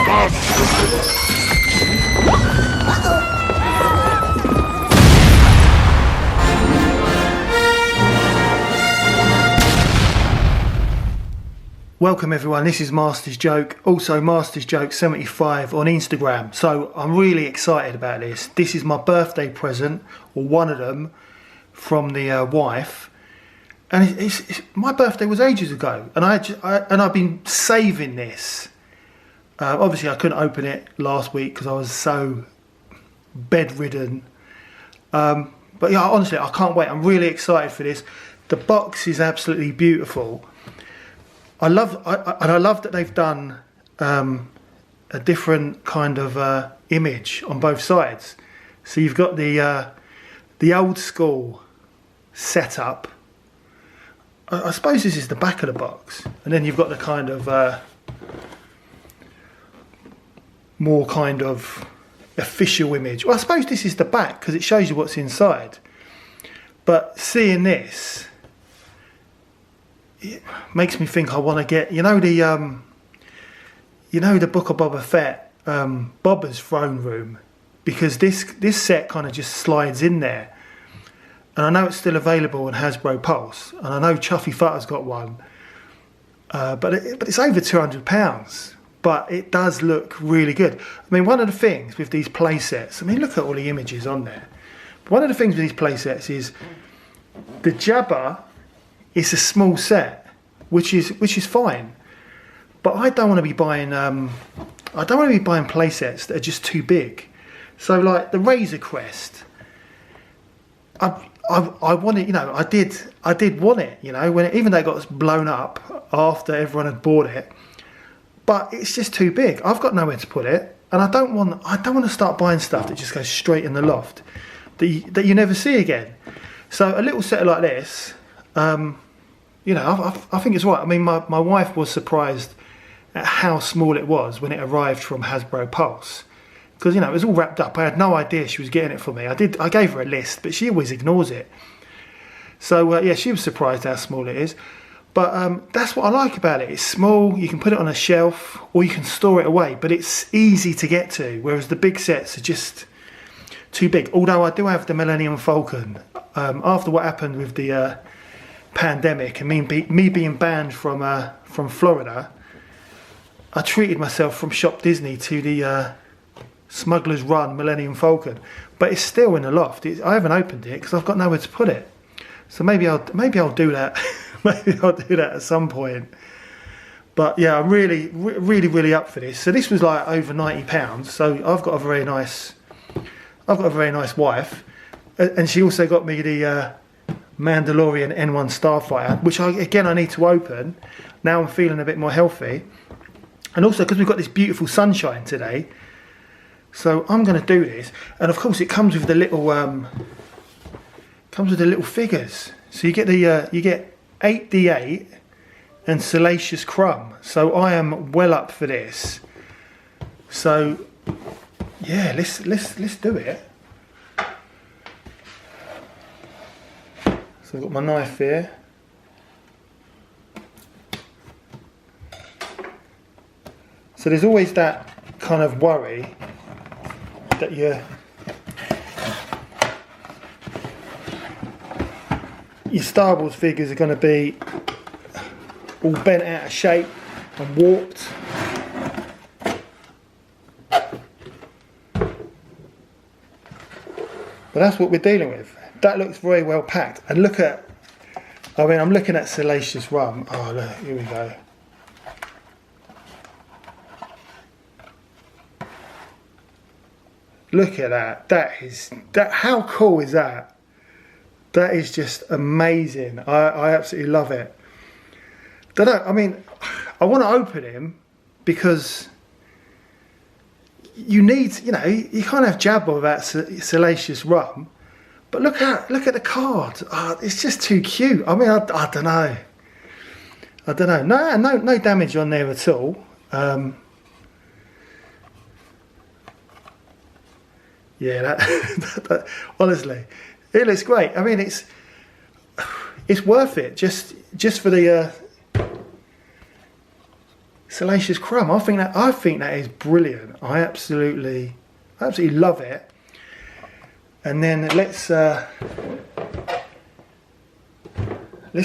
Welcome everyone, this is Master's Joke, also Master's Joke 75 on Instagram. So I'm really excited about this. This is my birthday present, or one of them, from the wife. And my birthday was ages ago, and I've been saving this. Obviously I couldn't open it last week because I was so bedridden. But yeah, honestly, I can't wait. I'm really excited for this. The box is absolutely beautiful. I love that they've done a different kind of image on both sides. So you've got the old school setup. I suppose this is the back of the box, and then you've got the kind of more kind of official image. Well, I suppose this is the back because it shows you what's inside. But seeing this, it makes me think I want to get, you know the Book of Boba Fett, Boba's throne room, because this set kind of just slides in there, and I know it's still available on Hasbro Pulse, and I know Chuffy Futter's got one, but it's over £200, but it does look really good. I mean, one of the things with these play sets, I mean, look at all the images on there. One of the things with these play sets is the Jabba. It's a small set, which is fine, but I don't want to be buying play sets that are just too big. So like the Razor Crest, I wanted, you know, I did want it, you know, even though it got blown up after everyone had bought it, but it's just too big. I've got nowhere to put it, and I don't want to start buying stuff that just goes straight in the loft that you never see again. So a little set like this. You know, I think it's right. I mean, my wife was surprised at how small it was when it arrived from Hasbro Pulse, because, you know, it was all wrapped up. I had no idea she was getting it for me. I gave her a list, but she always ignores it. So yeah, she was surprised how small it is. But that's what I like about it. It's small. You can put it on a shelf, or you can store it away. But it's easy to get to, whereas the big sets are just too big. Although I do have the Millennium Falcon. After what happened with the pandemic and me being banned from Florida, I treated myself from Shop Disney to the Smuggler's Run Millennium Falcon, but it's still in the loft. I haven't opened it because I've got nowhere to put it. So maybe I'll do that. Maybe I'll do that at some point. But yeah, I'm really up for this. So this was like over £90. So I've got a very nice wife, and she also got me the Mandalorian N1 Starfighter, which I need to open. Now I'm feeling a bit more healthy, and also because we've got this beautiful sunshine today, so I'm going to do this. And of course it comes with the little figures. So you get 8D8 and Salacious Crumb. So I am well up for this. So yeah, let's do it. So I've got my knife here. So there's always that kind of worry that your Star Wars figures are going to be all bent out of shape and warped. But that's what we're dealing with. That looks very well packed. And look at, I mean, I'm looking at Salacious Rum. Oh, look, here we go. Look at that. How cool is that? That is just amazing. I absolutely love it. I mean, I want to open him because you need, you know, you can't have Jabba without Salacious Rum. But look at the card. Oh, it's just too cute. I mean, I don't know. No damage on there at all. Yeah, that honestly, it looks great. I mean, it's worth it just for the Salacious Crumb. I think that is brilliant. I absolutely love it. And then let's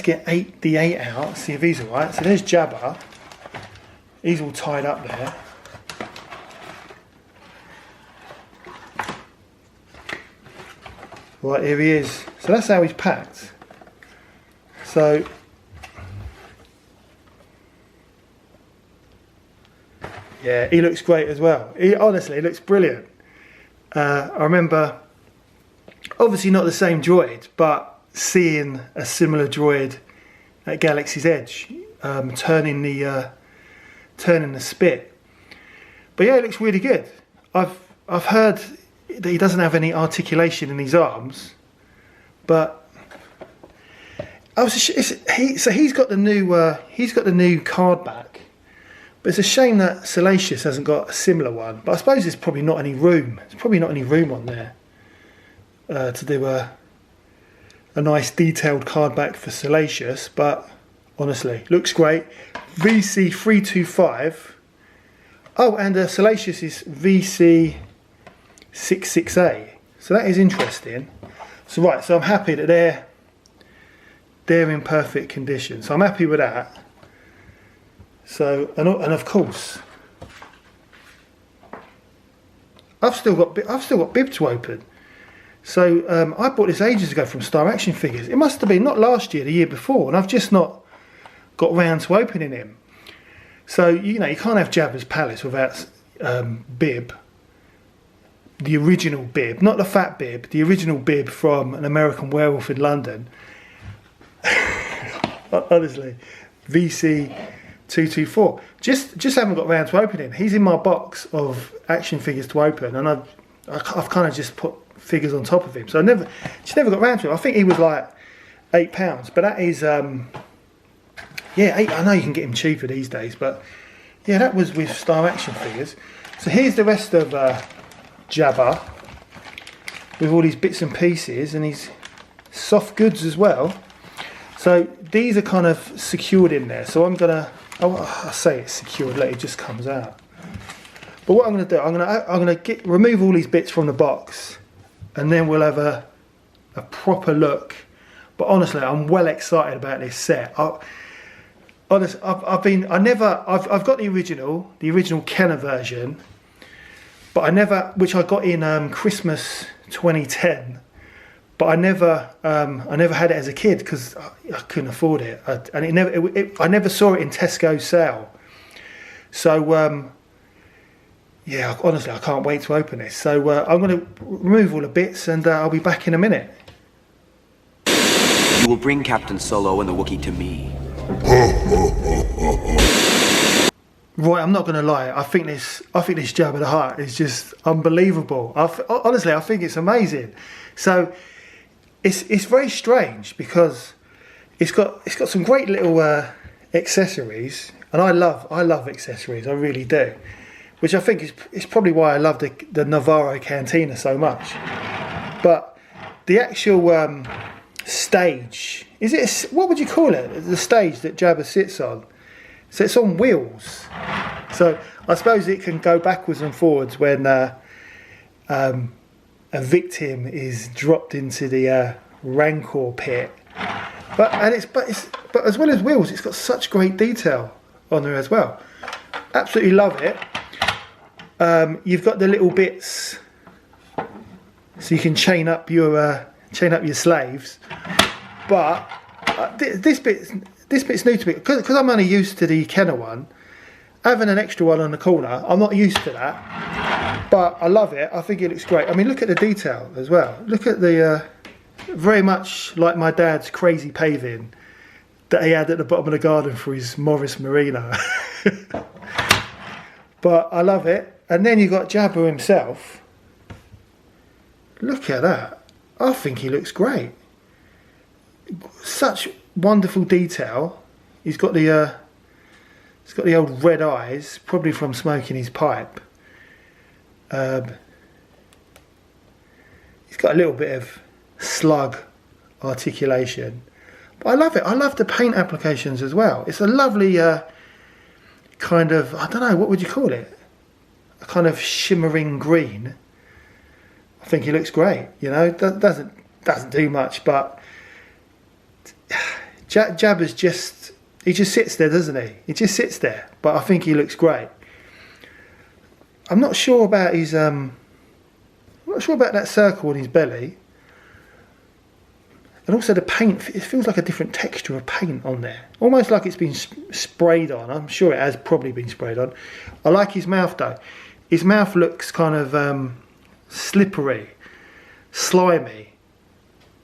get the 8 out, see if he's alright. So there's Jabba. He's all tied up there. Right, here he is. So that's how he's packed. So yeah, he looks great as well. Honestly, he looks brilliant. I remember, obviously not the same droid, but seeing a similar droid at Galaxy's Edge, turning the spit. But yeah, it looks really good. I've heard that he doesn't have any articulation in his arms, but so he's got the new card back. But it's a shame that Salacious hasn't got a similar one. But I suppose there's probably not any room. There's probably not any room on there to do a nice detailed card back for Salacious. But honestly, looks great. VC325. Oh, and Salacious is VC66A. So that is interesting. So right, so I'm happy that they're in perfect condition. So I'm happy with that. So and of course, I've still got bib to open. So I bought this ages ago from Star Action Figures. It must have been not last year, the year before, and I've just not got round to opening him. So you can't have Jabba's Palace without bib, the original bib, not the fat bib, the original bib from An American Werewolf in London. Honestly, VC224. Just haven't got round to opening. He's in my box of action figures to open, and I've kind of just put figures on top of him. So I just never got round to him. I think he was like £8, but that is yeah, I know you can get him cheaper these days, but yeah, that was with Star Action Figures. So here's the rest of Jabba with all these bits and pieces and his soft goods as well. So these are kind of secured in there. So I'm gonna, I say it's secured, let it just comes out. But what I'm gonna do, I'm gonna remove all these bits from the box, and then we'll have a proper look. But honestly, I'm well excited about this set. I've got the original Kenner version, but which I got in Christmas 2010. But I never had it as a kid because I couldn't afford it, I never saw it in Tesco sale. So yeah, honestly, I can't wait to open this. So I'm going to remove all the bits, and I'll be back in a minute. You will bring Captain Solo and the Wookiee to me. Right, I'm not going to lie. I think this Jabba the Hutt is just unbelievable. Honestly, I think it's amazing. So it's very strange because it's got some great little accessories, and I love accessories. I really do. Which I think is probably why I love the Navarro Cantina so much. But the actual stage, what would you call it? The stage that Jabba sits on. So it's on wheels. So I suppose it can go backwards and forwards when a victim is dropped into the Rancor pit. But as well as wheels, it's got such great detail on there as well. Absolutely love it. You've got the little bits, so you can chain up your slaves. But this bit's new to me because I'm only used to the Kenner one. Having an extra one on the corner, I'm not used to that. But I love it. I think it looks great. I mean, look at the detail as well. Look at the very much like my dad's crazy paving that he had at the bottom of the garden for his Morris Merino. But I love it. And then you've got Jabba himself. Look at that. I think he looks great. Such wonderful detail. He's got the old red eyes, probably from smoking his pipe. He's got a little bit of slug articulation. But I love it. I love the paint applications as well. It's a lovely kind of, I don't know, what would you call it? A kind of shimmering green. I think he looks great. You know, doesn't do much, but Jabba's he just sits there, doesn't he? He just sits there, but I think he looks great. I'm not sure about his I'm not sure about that circle on his belly. And also the paint, it feels like a different texture of paint on there. Almost like it's been sprayed on. I'm sure it has probably been sprayed on. I like his mouth though. His mouth looks kind of slippery, slimy.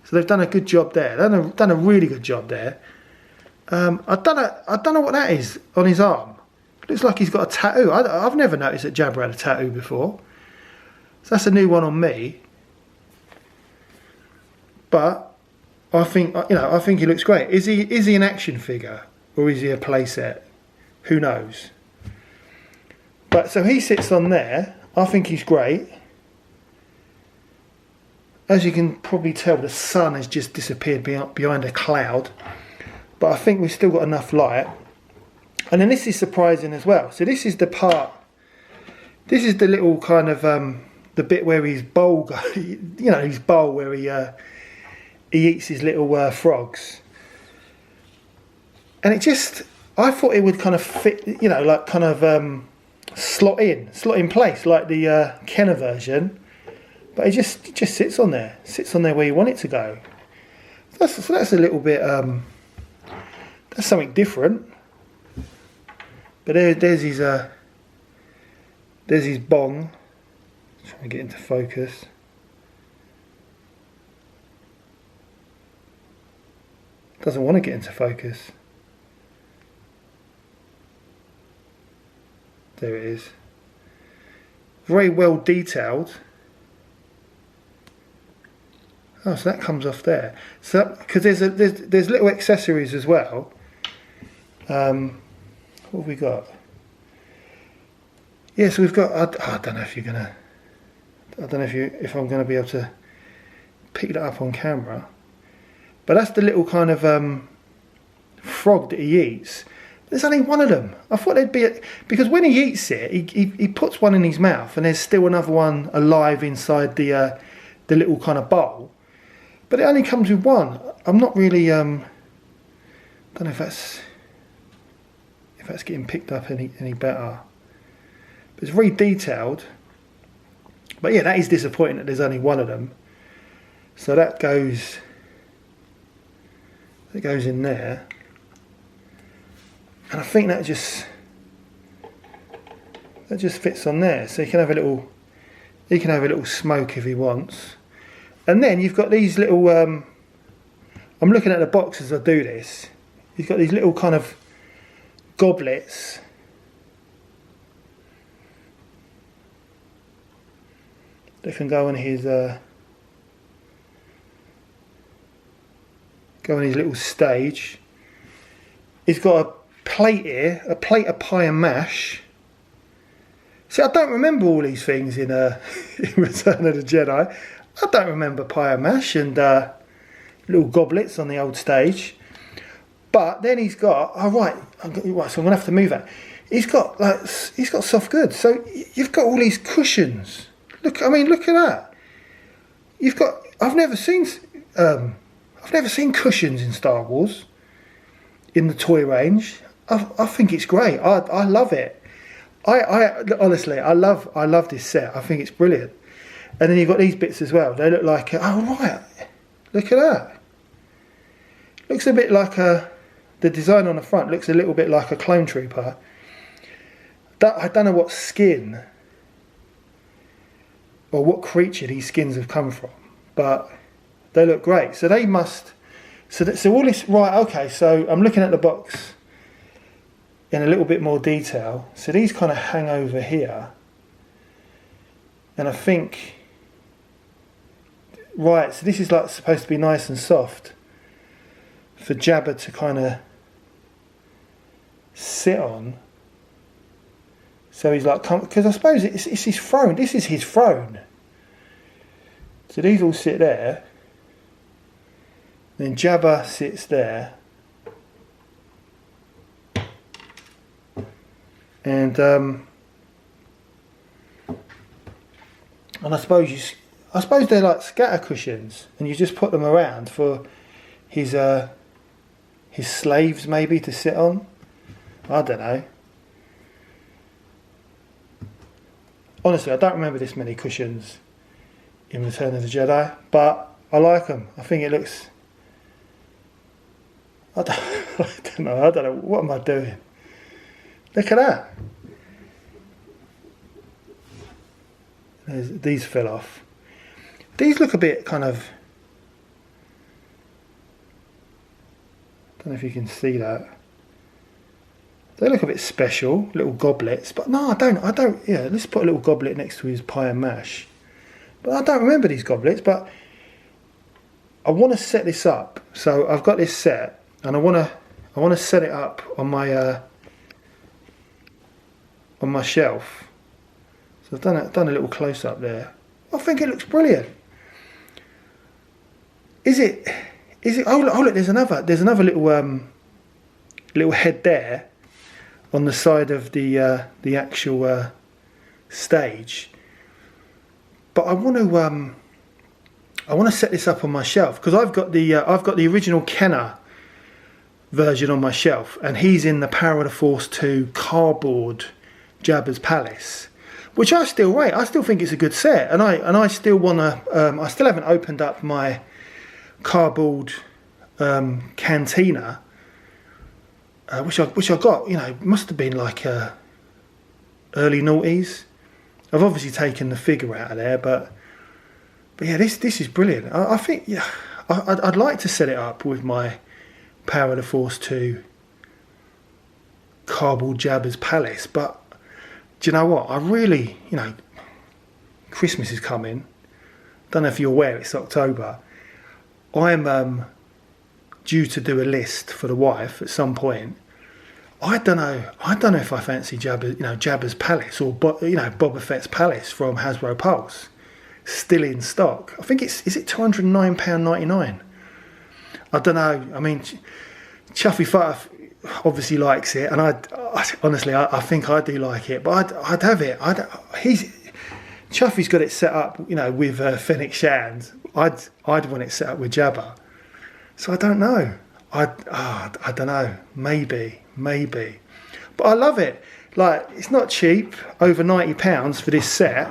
So they've done a good job there. They've done a really good job there. I don't know what that is on his arm. Looks like he's got a tattoo. I've never noticed that Jabba had a tattoo before. So that's a new one on me. But I think he looks great. Is he an action figure or is he a playset? Who knows? But so he sits on there. I think he's great. As you can probably tell, the sun has just disappeared behind a cloud. But I think we've still got enough light. And then this is surprising as well. So this is the part. This is the little kind of the bit where his bowl goes. You know, his bowl where he eats his little frogs. And it just, I thought it would kind of fit, you know, like kind of slot in place, like the Kenner version. But it just sits on there where you want it to go. So that's a little bit, that's something different. But there's his bong. Trying to get into focus. Doesn't want to get into focus. There it is. Very well detailed. Oh, so that comes off there. So because there's little accessories as well. What have we got? Yeah, so we've got. I don't know if you're gonna. I don't know if I'm gonna be able to pick that up on camera. But that's the little kind of frog that he eats. There's only one of them. I thought there'd be because when he eats it, he puts one in his mouth, and there's still another one alive inside the little kind of bowl. But it only comes with one. I'm not really. Don't know if that's getting picked up any better. But it's very detailed. But yeah, that is disappointing that there's only one of them. So that goes. It goes in there, and I think that just fits on there. So he can have a little smoke if he wants. And then you've got these little. I'm looking at the box as I do this. You've got these little kind of goblets. That can go on his. Go on his little stage. He's got a plate here, a plate of pie and mash. See, I don't remember all these things in Return of the Jedi. I don't remember pie and mash and little goblets on the old stage. But then he's got, so I'm gonna have to move that. He's got soft goods. So you've got all these cushions. Look at that. You've got. I've never seen cushions in Star Wars in the toy range. I think it's great. I love it. I honestly I love this set. I think it's brilliant. And then you've got these bits as well. They look like look at that. Looks a bit like the design on the front looks a little bit like a clone trooper. I don't know what skin or what creature these skins have come from, but they look great. So they must. So all this right. Okay. So I'm looking at the box in a little bit more detail. So these kind of hang over here, and I think. Right. So this is like supposed to be nice and soft for Jabba to kind of sit on. So he's like, because I suppose it's his throne. This is his throne. So these all sit there. Then Jabba sits there. And I suppose they're like scatter cushions, and you just put them around for his slaves maybe to sit on. I don't know. Honestly, I don't remember this many cushions in Return of the Jedi, but I like them. I think it looks... I don't know. What am I doing? Look at that. These fell off. These look a bit kind of... I don't know if you can see that. They look a bit special, little goblets. But no, I don't. Yeah, let's put a little goblet next to his pie and mash. But I don't remember these goblets. But I want to set this up. So I've got this set, and I want to set it up on my shelf. So I've done a little close up there. I think it looks brilliant. Is it? Oh look, there's another little head there on the side of the actual stage. But I want to set this up on my shelf because I've got the original Kenner version on my shelf, and he's in the Power of the Force 2 cardboard Jabba's Palace, which I still rate. I still think it's a good set, and I still want to. I still haven't opened up my cardboard cantina, which I got. You know, must have been like early noughties. I've obviously taken the figure out of there, but yeah, this is brilliant. I think I'd like to set it up with my Power of the Force 2 cardboard Jabba's Palace, but do you know what? I really, Christmas is coming. Don't know if you're aware, it's October. I'm due to do a list for the wife at some point. I don't know if I fancy Jabba's Palace or Boba Fett's Palace from Hasbro Pulse, still in stock. I think is it £209.99. I don't know. I mean, Chuffy Futter obviously likes it, and I honestly think I do like it, but I'd have it. Chuffy's got it set up, with Fennec Shand. I'd want it set up with Jabba. So I don't know. I don't know. Maybe. But I love it. Like, it's not cheap. Over £90 for this set.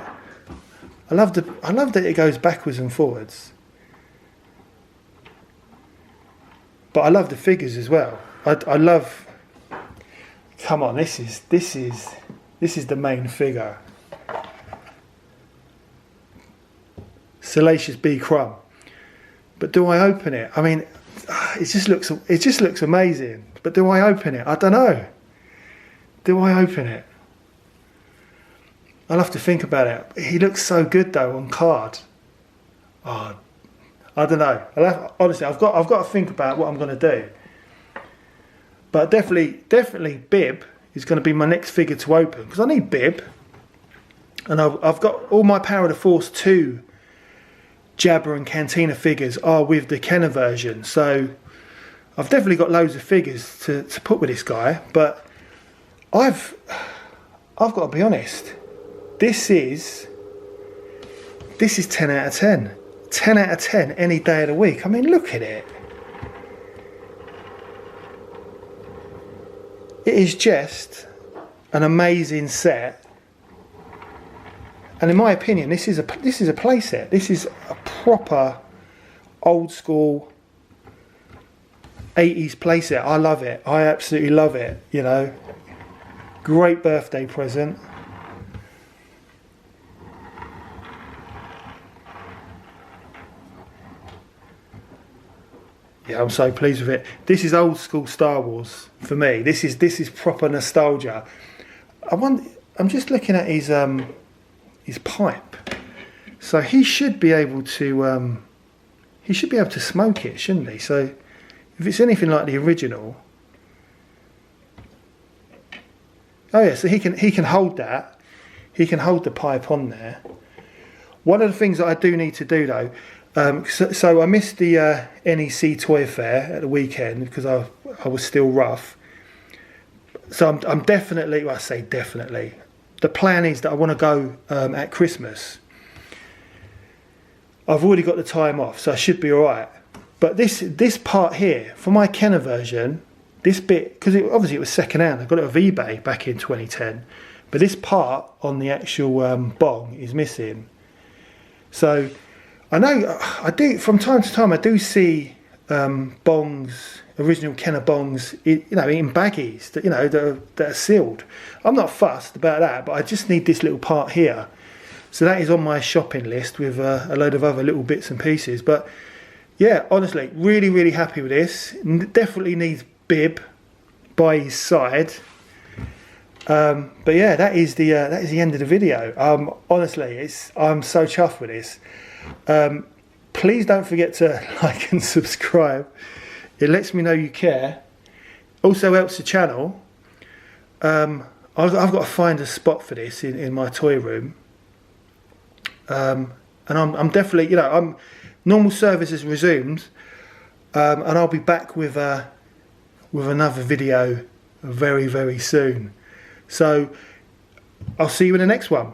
I love that it goes backwards and forwards. But I love the figures as well. I love. Come on, this is the main figure. Salacious B Crumb. But do I open it? I mean, it just looks amazing. But do I open it? I don't know. Do I open it? I'll have to think about it. He looks so good though on card. Oh, I don't know. Honestly, I've got to think about what I'm going to do. But definitely Bib is going to be my next figure to open, because I need Bib. And I've got all my Power of the Force 2 Jabba and Cantina figures are with the Kenner version. So I've definitely got loads of figures to put with this guy. But I've got to be honest. This is 10 out of 10. 10 out of 10 any day of the week. I mean, look at it. It is just an amazing set. And in my opinion, this is a playset. This is a proper old school 80s playset. I love it. I absolutely love it, Great birthday present. Yeah, I'm so pleased with it. This is old school Star Wars for me. This is proper nostalgia. I'm just looking at his pipe. So he should be able to smoke it, shouldn't he? So if it's anything like the original. Oh yeah, so he can hold that. He can hold the pipe on there. One of the things that I do need to do though, so I missed the NEC Toy Fair at the weekend because I was still rough. So I'm definitely, well, I say definitely, the plan is that I want to go at Christmas. I've already got the time off, so I should be all right. But this part here, for my Kenner version, this bit, because obviously it was second hand, I got it off eBay back in 2010, but this part on the actual bong is missing. So I know, I do, from time to time, I do see bongs, original Kenner bongs, in baggies that that are sealed. I'm not fussed about that, but I just need this little part here. So that is on my shopping list with a load of other little bits and pieces. But yeah, honestly, really, really happy with this. Definitely needs bib by his side. But yeah, that is the end of the video. Honestly, I'm so chuffed with this. Please don't forget to like and subscribe. It lets me know you care. Also helps the channel. I've got to find a spot for this in my toy room. And I'm definitely, normal service has resumed, and I'll be back with another video very, very soon. So I'll see you in the next one.